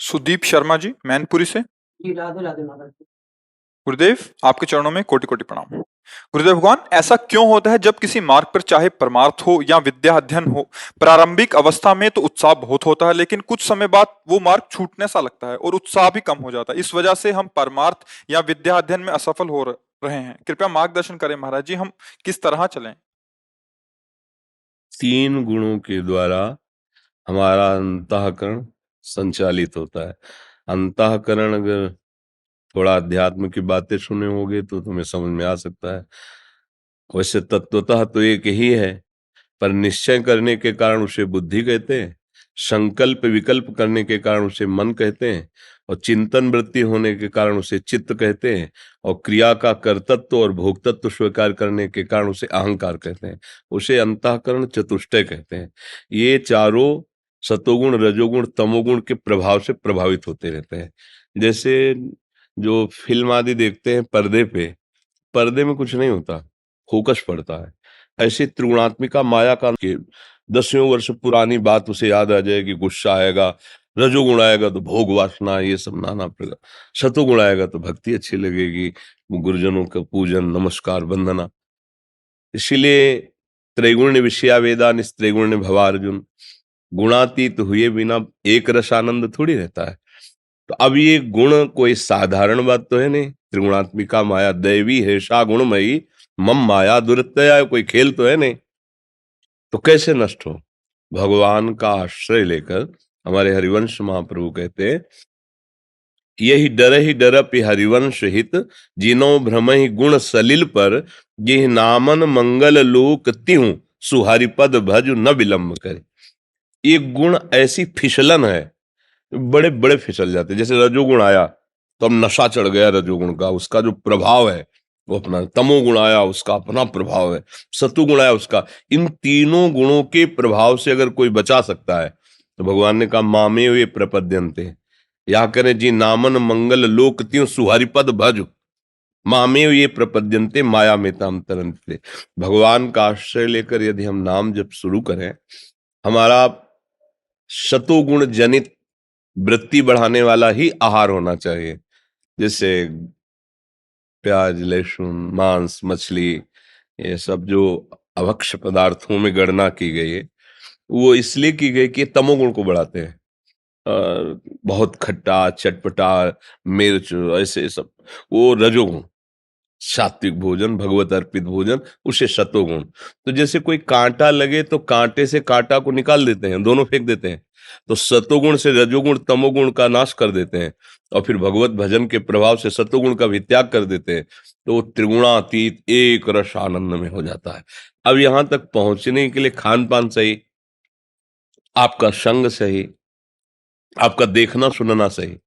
सुदीप शर्मा जी मैनपुरी से। जी राधे राधे महाराज। गुरुदेव आपके चरणों में कोटि कोटि प्रणाम। गुरुदेव भगवान, ऐसा क्यों होता है जब किसी मार्ग पर चाहे परमार्थ हो या विद्या अध्ययन हो, प्रारंभिक अवस्था में तो उत्साह बहुत होता है, लेकिन कुछ समय बाद वो मार्ग छूटने सा लगता है और उत्साह भी कम हो जाता है। इस वजह से हम परमार्थ या विद्या अध्ययन में असफल हो रहे हैं। कृपया मार्गदर्शन करें महाराज जी, हम किस तरह चलें? 3 गुणों के द्वारा हमारा अंतःकरण संचालित होता है। अंतःकरण, अगर थोड़ा अध्यात्म की बातें सुने होगे तो तुम्हें समझ में आ सकता है। वैसे तत्वतः तो एक ही है, पर निश्चय करने के कारण उसे बुद्धि कहते हैं, संकल्प विकल्प करने के कारण उसे मन कहते हैं, और चिंतन वृत्ति होने के कारण उसे चित्त कहते हैं, और क्रिया का कर्तृत्व और भोक्तत्व स्वीकार करने के कारण उसे अहंकार कहते हैं। उसे अंतःकरण चतुष्टय कहते हैं। ये चारों सतोगुण रजोगुण तमोगुण के प्रभाव से प्रभावित होते रहते हैं। जैसे जो फिल्म आदि देखते हैं पर्दे में कुछ नहीं होता, फोकस पड़ता है। ऐसे त्रिगुणात्मिका माया का के 10वें वर्ष पुरानी बात उसे याद आ जाएगी, गुस्सा आएगा, रजोगुण आएगा तो भोग वासना, ये सब नाना प्रकार, सतोगुण आएगा तो भक्ति अच्छी लगेगी, गुरुजनों का पूजन नमस्कार वंदना। इसीलिए त्रैगुण्य विषया वेदा निस्त्रैगुण्य भवार्जुन, गुणातीत हुए बिना एक रस आनंद थोड़ी रहता है। तो अब ये गुण कोई साधारण बात तो है नहीं। त्रिगुणात्मिका माया दैवी है, सा गुणमयी मम माया दुरत्यया, कोई खेल तो है नहीं। तो कैसे नष्ट हो? भगवान का आश्रय लेकर हमारे हरिवंश महाप्रभु कहते हैं, यही डर पे हरिवंश हित, जिनो भ्रम ही गुण सलिल पर, ये नामन मंगल लोक त्यों, सुहरिपद भज न विलंब करे। ये गुण ऐसी फिसलन है, बड़े बड़े फिसल जाते हैं। जैसे रजोगुण आया तो अब नशा चढ़ गया रजोगुण का, उसका जो प्रभाव है वो अपना, तमोगुण आया उसका अपना प्रभाव है, सतुगुण आया उसका। इन तीनों गुणों के प्रभाव से अगर कोई बचा सकता है तो भगवान ने कहा मामे वे प्रपद्यन्ते, या करें जी नामन मंगल लोक त्यों सुहरिपद भज, मामे ये प्रपद्यन्ते माया में ताम तरन्ते। भगवान का आश्रय लेकर यदि हम नाम जब शुरू करें, हमारा सतोगुण जनित वृत्ति बढ़ाने वाला ही आहार होना चाहिए। जैसे प्याज लहसुन मांस मछली, ये सब जो अभक्ष्य पदार्थों में गणना की गई है, वो इसलिए की गई कि तमोगुण को बढ़ाते हैं। बहुत खट्टा चटपटा मिर्च ऐसे सब, वो रजोगुण। सात्विक भोजन भगवत अर्पित भोजन, उसे सतोगुण। तो जैसे कोई कांटा लगे तो कांटे से कांटा को निकाल देते हैं, दोनों फेंक देते हैं। तो सतोगुण से रजोगुण तमोगुण का नाश कर देते हैं, और फिर भगवत भजन के प्रभाव से सतोगुण का भी त्याग कर देते हैं। तो वो त्रिगुणातीत एक रस आनंद में हो जाता है। अब यहां तक पहुंचने के लिए खान पान सही, आपका संग सही, आपका देखना सुनना सही,